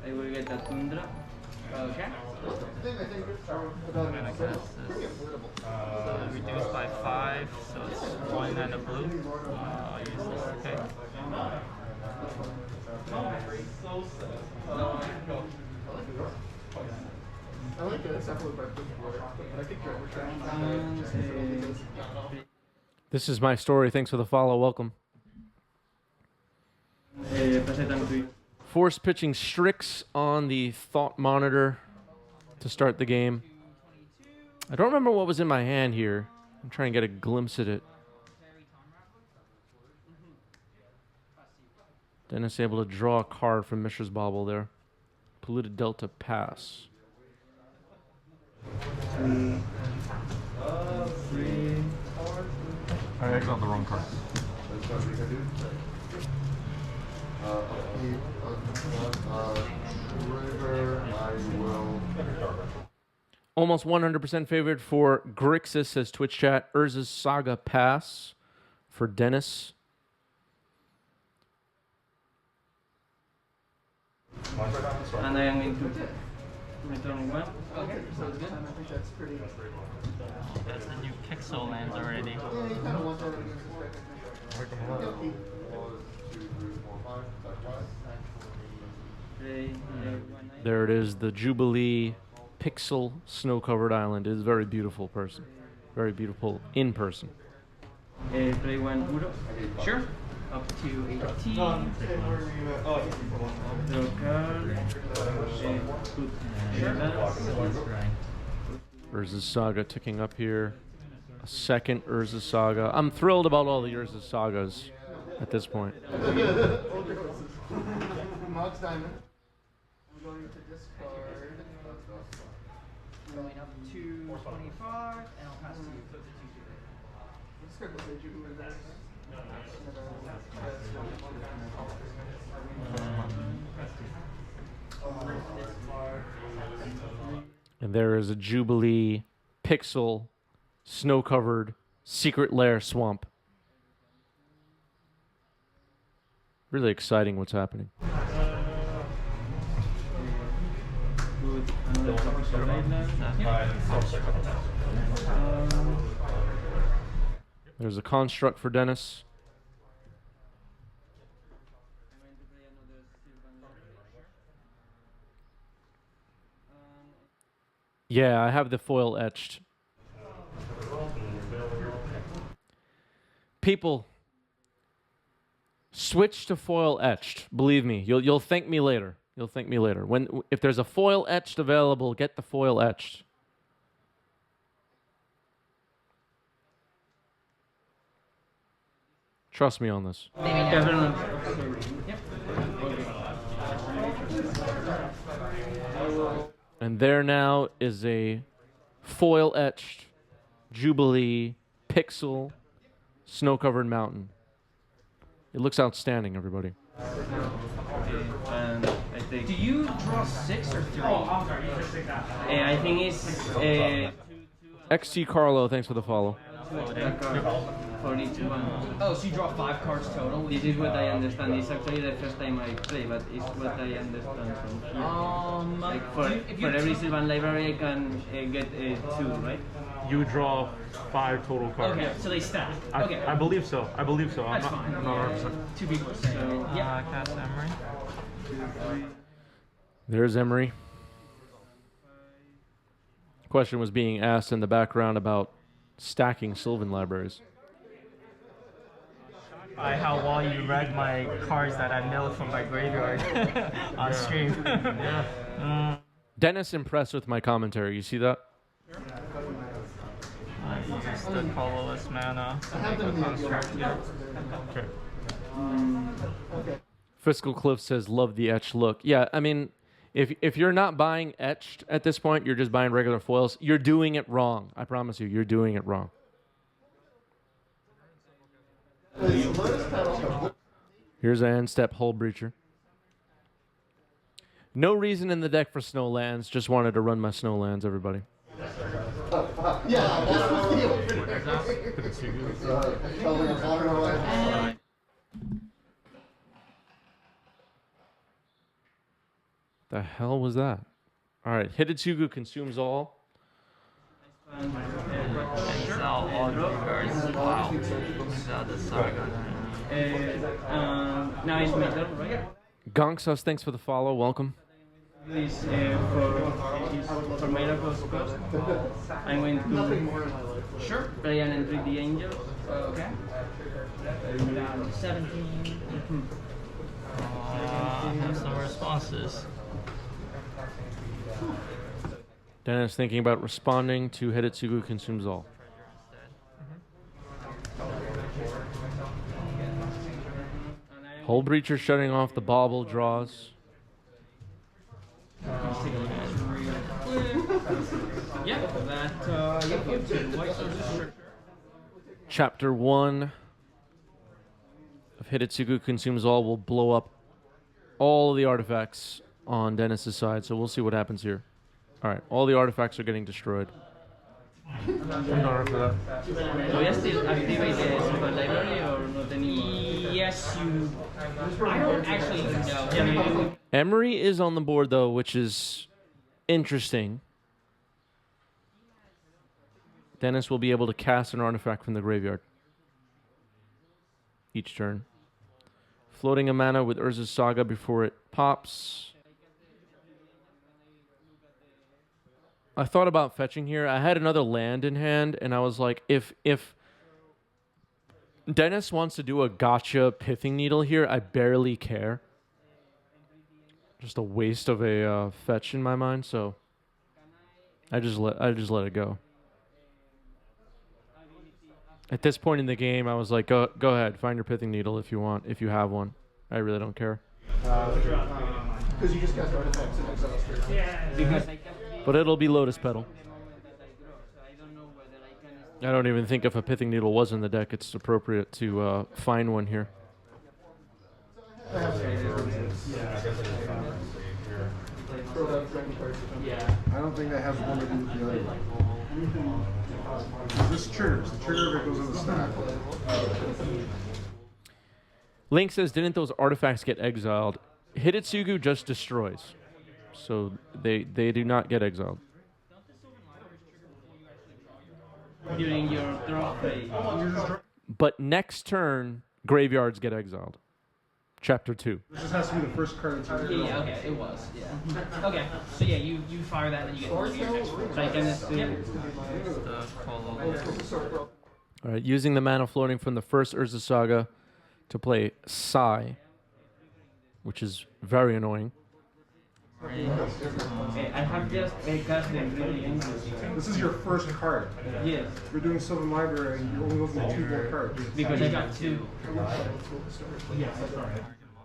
I will get a Tundra. Okay. I'm gonna cast this. Reduced by 5, so it's 1 and a blue. I'll use this. Okay. I like it. It's definitely better but I think you're This is my story. Thanks for the follow. Welcome. Force pitching Strix on the Thought Monitor to start the game. I don't remember what was in my hand here. I'm trying to get a glimpse at it. Dennis able to draw a card from Mishra's Bauble there. Polluted Delta pass. I exiled the wrong card. Almost 100% favored for Grixis, says Twitch chat. Urza's Saga pass for Dennis. And I am going to return 1. Okay, sounds good. I think that's pretty. That's the new Pixel lands already. Yeah, you kind of want that There it is, the Jubilee Pixel Snow-Covered Island. It is very beautiful person. Very beautiful in person. Play 1 Uro. Sure. Up to 18. Draw card. Urza's Saga ticking up here. A second Urza Saga. I'm thrilled about all the Urza Sagas at this point. Mox Diamond. I'm going to discard. Going up to 25, and I'll pass to you. Discard the Sage. You can win that. And there is a Jubilee Pixel Snow-Covered Secret Lair Swamp. Really exciting what's happening. There's a construct for Dennis. Yeah, I have the foil etched. People, switch to foil etched. Believe me, you'll thank me later. You'll thank me later. If there's a foil etched available, get the foil etched. Trust me on this. And there now is a foil etched Jubilee Pixel Snow-Covered Mountain. It looks outstanding, everybody. And I think. Do you draw 6 or 3? I think it's. XT Carlo, thanks for the follow. 42. Oh, so you draw 5 cards total? This is what I understand. It's actually the first time I play, but it's what I understand from here. Like for every Sylvan library, I can get 2, right? You draw 5 total cards. Okay, so they stack. Okay. I believe so. I believe so. That's fine. I'm not 100%. 2 people are saying. Yeah. Cast Emery. 2, 3. There's Emery. Question was being asked in the background about stacking Sylvan libraries. By how well you read my cards that I milled from my graveyard on stream. Dennis impressed with my commentary. You see that? I used the colorless mana to make a construct here. Okay. Fiscal Cliff says, love the etched look. Yeah, I mean, if you're not buying etched at this point, you're just buying regular foils, you're doing it wrong. I promise you, you're doing it wrong. Here's an end step Hull Breacher. No reason in the deck for Snowlands. Just wanted to run my Snowlands, everybody. The hell was that? All right, Hidetsugu consumes all. Exile all cards. Wow. Exile the Saga. Now it's my turn, right? Gonksas, thanks for the follow. Welcome. This for my cost. I'm going to play and entreat the angel. Okay. 17. Have some responses. Dennis thinking about responding to Hidetsugu consumes all. Hull Breacher shutting off the bauble draws. Yeah, that, White Soldier. Chapter 1 of Hidetsugu consumes all will blow up all of the artifacts on Dennis's side, so we'll see what happens here. All right, all the artifacts are getting destroyed. Do I still activate the super library or not anymore? Yes, you. I don't actually know. Emery is on the board, though, which is interesting. Dennis will be able to cast an artifact from the graveyard each turn. Floating a mana with Urza's Saga before it pops. I thought about fetching here. I had another land in hand, and I was like, if Dennis wants to do a gotcha Pithing Needle here, I barely care. Just a waste of a fetch in my mind, so I just let it go. At this point in the game, I was like, go ahead, find your Pithing Needle if you want, if you have one. I really don't care. Because you just cast artifacts and exhaust. But it'll be Lotus Petal. I don't even think if a Pithing Needle was in the deck, it's appropriate to find one here. I don't think that has one to do with the other. This triggers. The trigger of it goes in the stack. Link says, didn't those artifacts get exiled? Hidetsugu just destroys. So they do not get exiled. During your draw phase. But next turn, graveyards get exiled. Chapter 2. This just has to be the first card that's in Yeah, okay, it was. Yeah. Okay, so yeah, you fire that and you get your next one. So I can assume. All right, using the mana floating from the first Urza Saga to play Sai, which is very annoying. I have just cast them really angels. This is your first card. Yes, We're doing Sylvan Library, and you're only looking at 2 more cards. because I got 2.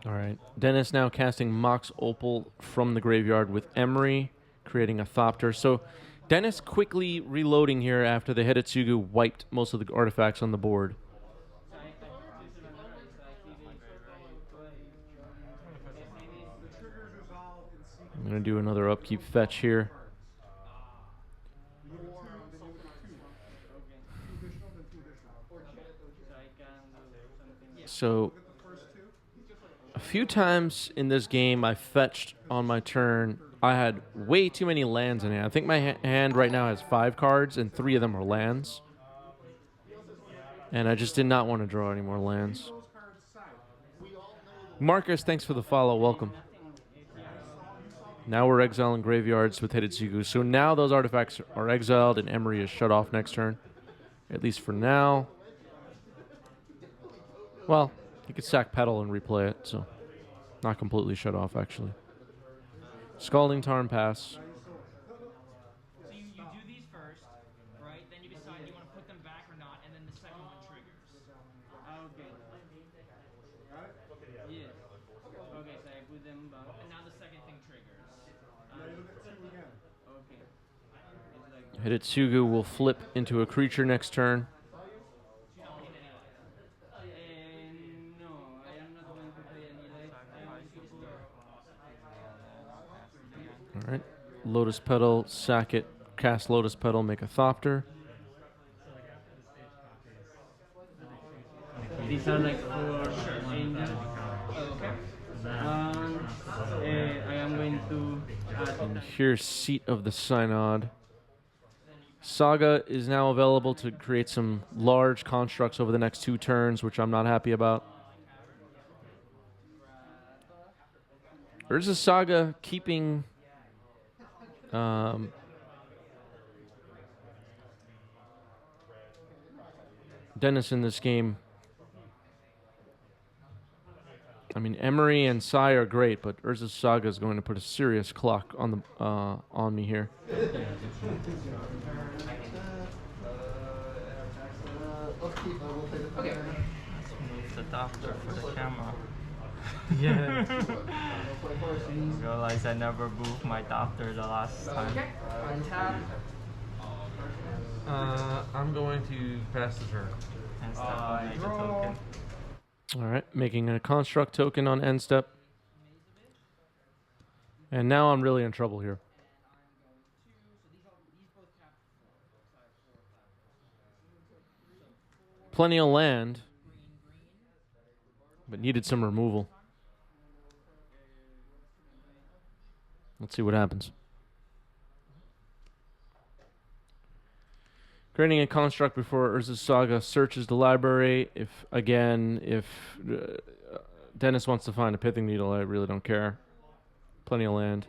All right, Dennis now casting Mox Opal from the graveyard with Emery, creating a Thopter. So Dennis quickly reloading here after the Hidetsugu wiped most of the artifacts on the board. I'm going to do another upkeep fetch here. So, a few times in this game I fetched on my turn. I had way too many lands in it. I think my hand right now has 5 cards and 3 of them are lands. And I just did not want to draw any more lands. Marcus, thanks for the follow. Welcome. Now we're exiling graveyards with Hidetsugu. So now those artifacts are exiled and Emery is shut off next turn. At least for now. Well, he could sack Petal and replay it, so not completely shut off, actually. Scalding Tarn pass. So you do these first, right? Then you decide you want to put them back or not, and then the second one triggers. Okay. Yes. Okay, so I put them back. And now the second thing triggers. Okay. It's like Hidetsugu will flip into a creature next turn. no, I am not going to play any life. All right. Lotus Petal, sack it, cast Lotus Petal, make a Thopter. These are like for angels. Okay. I am going to And here's Seat of the Synod. Saga is now available to create some large constructs over the next 2 turns, which I'm not happy about. Urza Saga keeping Dennis in this game. I mean, Emery and Sai are great, but Urza Saga is going to put a serious clock on the on me here. Okay. Let's move the doctor for the camera. Yeah. Realize I never moved my doctor the last time. Okay. Untap. I'm going to pass the turn. And step on make a token. All right, making a construct token on end step. And now I'm really in trouble here. Plenty of land, but needed some removal. Let's see what happens. Creating a construct before Urza's Saga searches the library. If Dennis wants to find a pithing needle, I really don't care. Plenty of land.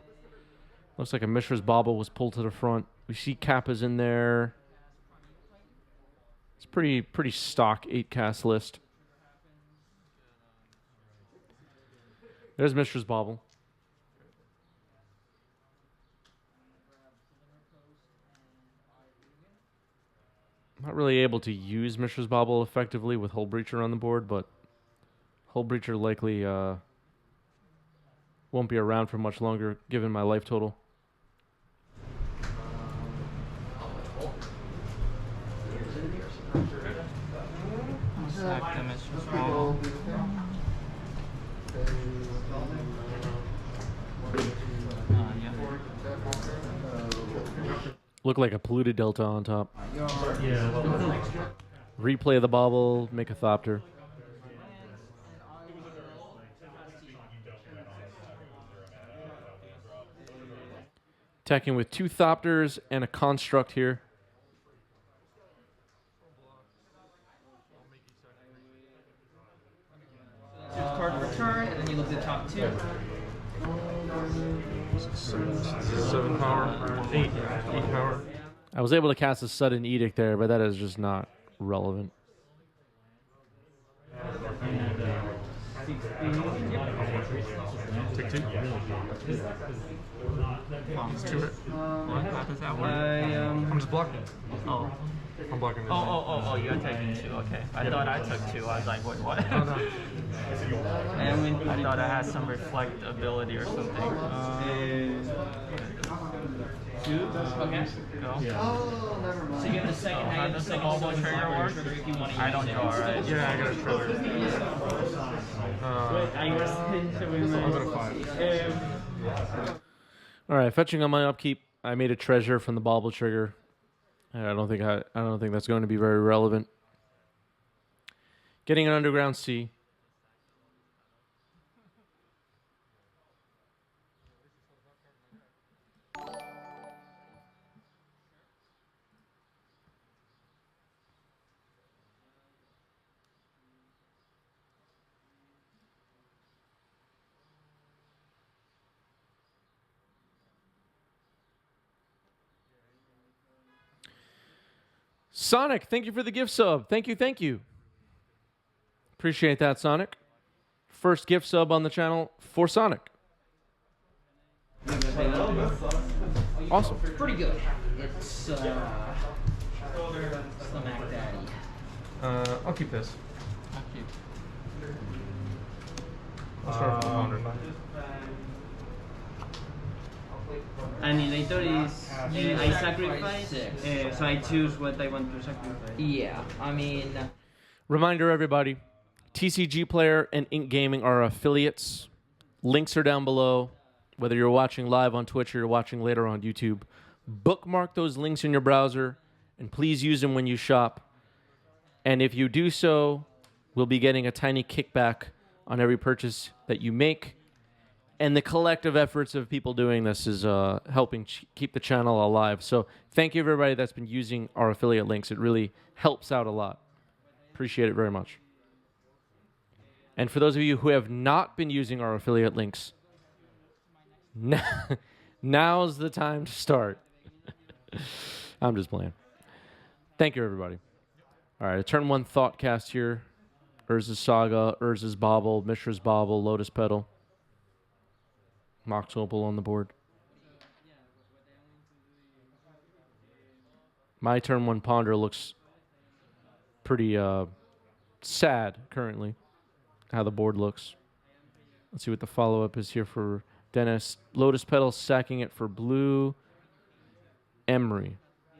Looks like a Mishra's Bauble was pulled to the front. We see Kappa's in there. It's pretty stock 8-cast list. There's Mishra's Bauble. Not really able to use Mishra's Bauble effectively with Hull Breacher on the board, but Hull Breacher likely won't be around for much longer given my life total. Sack the Mishra's Bauble. Yeah. Look like a polluted delta on top. Replay the bauble, make a Thopter. Attacking with 2 Thopters and a construct here. Card return, and then you look at the top 2. 7 power, 8 power. I was able to cast a Sudden Edict there, but that is just not relevant. Take 2. Let's do it. How does that work? I'm just blocking. Oh. I'm blocking this. Oh, you're taking 2, okay. I thought I took 2. I was like, wait, what? Oh, no. I thought I had some reflect ability or something. 2. Okay. Go. So you have the second. How does the bauble trigger work? If you want to I don't draw, right? Yeah, I got a trigger. I'll go to 5. All right, fetching on my upkeep. I made a treasure from the bauble trigger. I don't think that's going to be very relevant. Getting an Underground Sea. Sonic, thank you for the gift sub. Thank you. Appreciate that, Sonic. First gift sub on the channel for Sonic. Awesome. It's pretty good. It's the Mac Daddy. I'll keep this. Okay. I'll start from 100. Annihilator is I sacrifice, so I choose what I want to sacrifice. Yeah, I mean, Reminder, everybody, TCG Player and Ink Gaming are affiliates. Links are down below. Whether you're watching live on Twitch or you're watching later on YouTube, bookmark those links in your browser, and please use them when you shop. And if you do so, we'll be getting a tiny kickback on every purchase that you make. And the collective efforts of people doing this is helping keep the channel alive. So thank you, everybody that's been using our affiliate links. It really helps out a lot. Appreciate it very much. And for those of you who have not been using our affiliate links, now's the time to start. I'm just playing. Thank you, everybody. All right, a turn 1 Thoughtcast here. Urza's Saga, Urza's Bauble, Mishra's Bauble, Lotus Petal. Mox Opal on the board. My turn 1 Ponder looks pretty sad currently, how the board looks. Let's see what the follow-up is here for Dennis. Lotus Petal sacking it for blue. Emery.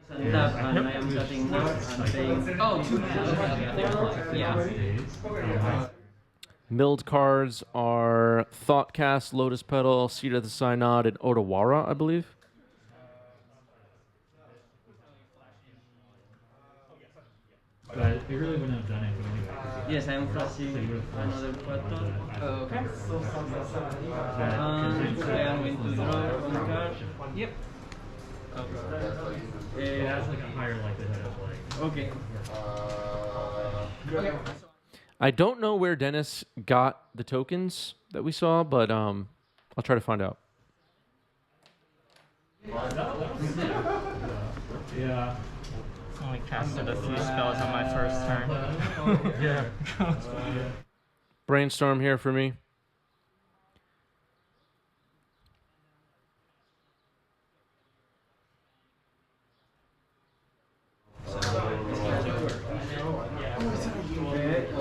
Tap, and I am cutting now and paying. Oh, okay. Yeah. Milled cards are Thoughtcast, Lotus Petal, Seed of the Synod, and Otawara, I believe. But they really wouldn't have done it if we only got Yes, I am flashing another button. Okay. I am going to draw 1 card. Yep. it has like a higher likelihood of like. Okay. Okay. I don't know where Dennis got the tokens that we saw, but I'll try to find out. Yeah. Only casted a few spells on my first turn. Yeah. Brainstorm here for me.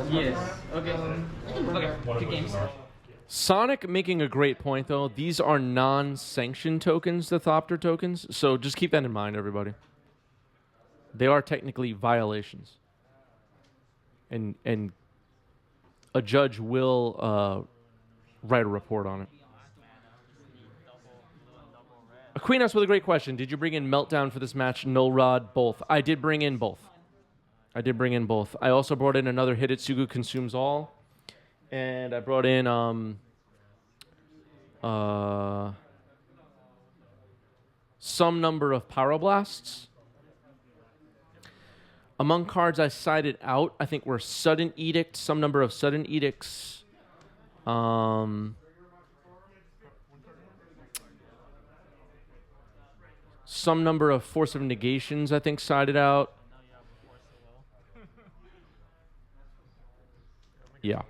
Yes. Okay. Okay. Good games. Sonic making a great point, though. These are non-sanctioned tokens, the Thopter tokens, so just keep that in mind, everybody. They are technically violations. And a judge will write a report on it. Aquinas with a great question. Did you bring in Meltdown for this match? Null Rod, both. I did bring in both. I also brought in another Hidetsugu Consumes All. And I brought in some number of Pyroblasts. Among cards I cited out, I think were Sudden Edict, some number of Sudden Edicts. Some number of Force of Negations, I think, cited out. Yeah.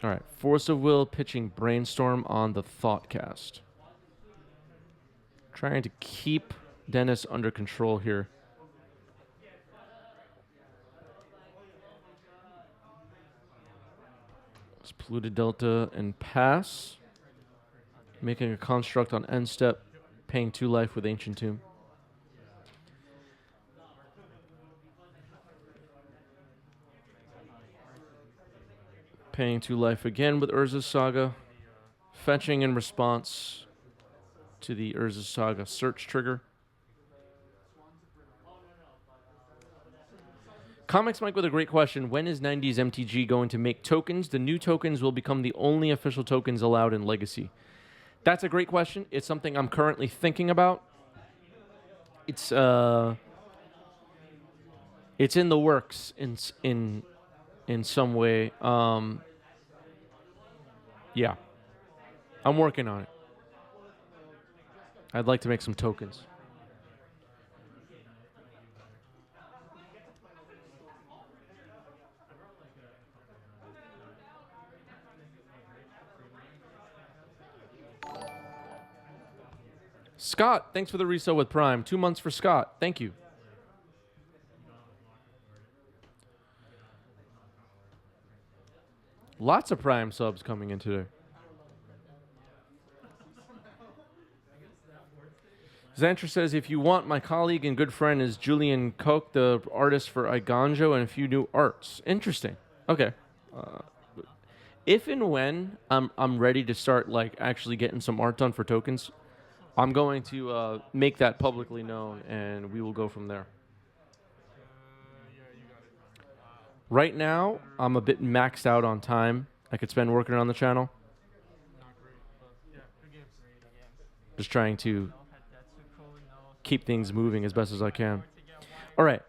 All right. Force of Will pitching Brainstorm on the Thoughtcast. Trying to keep Dennis under control here. It's Polluted Delta and pass. Making a construct on end step. Paying 2 life with Ancient Tomb. Paying 2 life again with Urza's Saga. Fetching in response to the Urza's Saga search trigger. Comics Mike with a great question. When is 90s MTG going to make tokens? The new tokens will become the only official tokens allowed in Legacy. That's a great question. It's something I'm currently thinking about. It's in the works in some way. Yeah. I'm working on it. I'd like to make some tokens. Scott, thanks for the resale with Prime. 2 months for Scott. Thank you. Lots of Prime subs coming in today. Xantra says, if you want, my colleague and good friend is Julian Koch, the artist for Iganjo and a few new arts. Interesting. Okay. If and when I'm ready to start like actually getting some art done for tokens, I'm going to make that publicly known, and we will go from there. Right now, I'm a bit maxed out on time I could spend working on the channel. Just trying to keep things moving as best as I can. All right.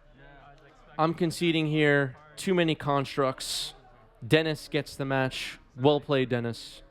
I'm conceding here. Too many constructs. Dennis gets the match. Well played, Dennis.